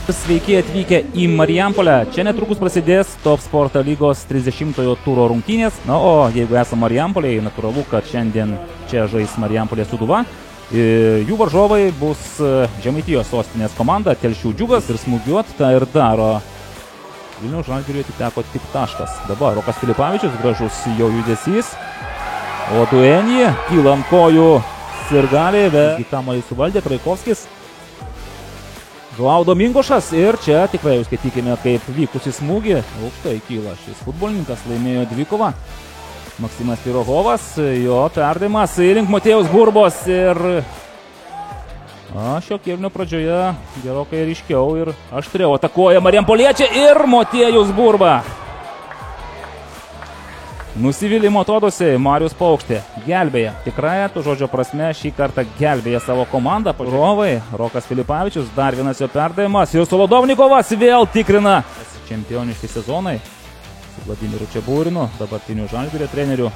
Sveiki atvykę į Marijampolę. Čia netrukus prasidės Top Sporto lygos 30-ojo turo rungtynės. Na, o jeigu esame Marijampolėje, natūralu, kad šiandien čia žais Marijampolės Sūduva. Jų varžovai bus Žemaitijos sostinės komanda Telšių Džiugas ir smūgiuot tą ir daro. Vilniaus Žalgiriui atiteko tik taškas. Dabar Rokas Filipavičius, gražus jo judesys. O Duenį kyla ant kojų sirgaliai, bet kamuolį suvaldė Traikovskis. Žuau Domingošas ir čia tikrai skaitykime, kaip vykusi smūgį. Aukštai kyla šis futbolininkas, laimėjo dvikovą. Maksimas Pirogovas, jo perdavimas link Motiejaus Burbos ir šio kėlinio pradžioje gerokai ryškiau ir aštriau atakuoja marijampoliečiai ir Motiejus Burba. Nusivylimo atodose Marius Paukštė gelbėja. Tikrąja to žodžio prasme šį kartą gelbėja savo komandą. Pažiūrovai, Rokas Filipavičius, dar vienas jo perdavimas ir Solodovnikovas vėl tikrina. Čempioniški sezonai su Vladimiru Čeburinu, dabartiniu Žalgirio treneriu,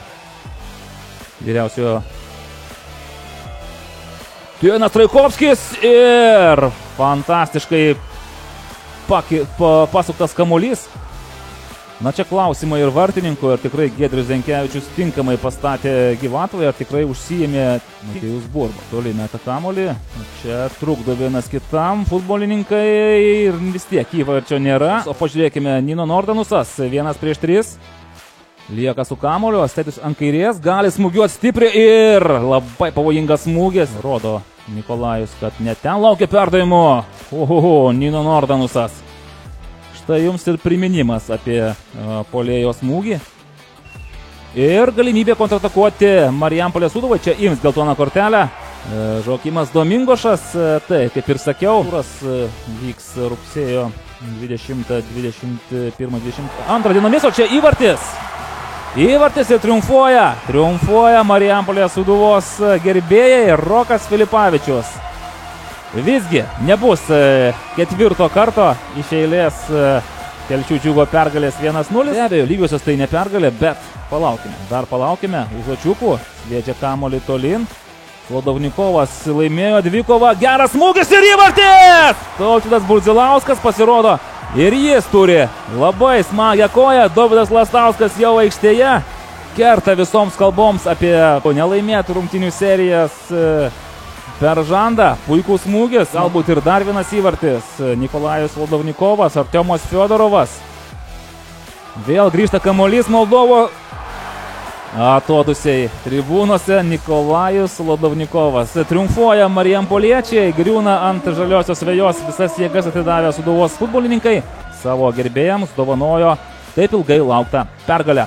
vyriausiojo Tienas Traikovskis ir fantastiškai pasuktas kamuolys. Na čia klausimai ir vartininkų, ir tikrai Giedrius Zenkevičius tinkamai pastatė gyvatvą ir tikrai užsiėmė Motiejus Burba. Toli meta kamuolį, čia trukdo vienas kitam futbolininkai ir vis tiek įvarčio nėra. O pažiūrėkime, Nino Nordanusas, 1-3, lieka su kamuoliu, Astetis ant kairės, gali smūgiuoti stipriai ir labai pavojingas smūgis. Rodo Nikolajus, kad net ten laukia perdavimo. Nino Nordanusas. Tai jums ir priminimas apie puolėjo smūgį. Ir galimybė kontratakuoti Marijampolės Sūduvai. Čia ims geltoną kortelę. Žoakimas Domingošas. Tai, kaip ir sakiau, turas vyks rugsėjo 20, 21, 22 dienomis. O čia įvartis. Įvartis ir triumfuoja. Triumfuoja Marijampolės Sūduvos gerbėjai Rokas Filipavičius. Visgi nebus ketvirto karto iš eilės Telšių Džiugo pergalės 1-0. Be abejo, lygiosios tai ne pergalė, bet palaukime. Dar palaukime. Užuočiukų sviedžia kamuolį tolin. Solodovnikovas laimėjo dvikovą. Geras smūgis ir įvartis! Tautvydas Burdzilauskas pasirodo. Ir jis turi labai smagią koją. Dovydas Lastauskas jau aikštėje. Kerta visoms kalboms apie nelaimėtų rungtynių serijas per žandą. Puikus smūgis, galbūt ir dar vienas įvartis. Nikolajus Solodovnikovas, Artiomas Fiodorovas. Vėl grįžta kamuolys Moldovo atodusiai tribūnose. Nikolajus Solodovnikovas. Triumfuoja marijampoliečiai, griūna ant žaliosios vejos, visas jėgas atidavę Sūduvos futbolininkai. Savo gerbėjams dovanojo taip ilgai lauktą pergalę.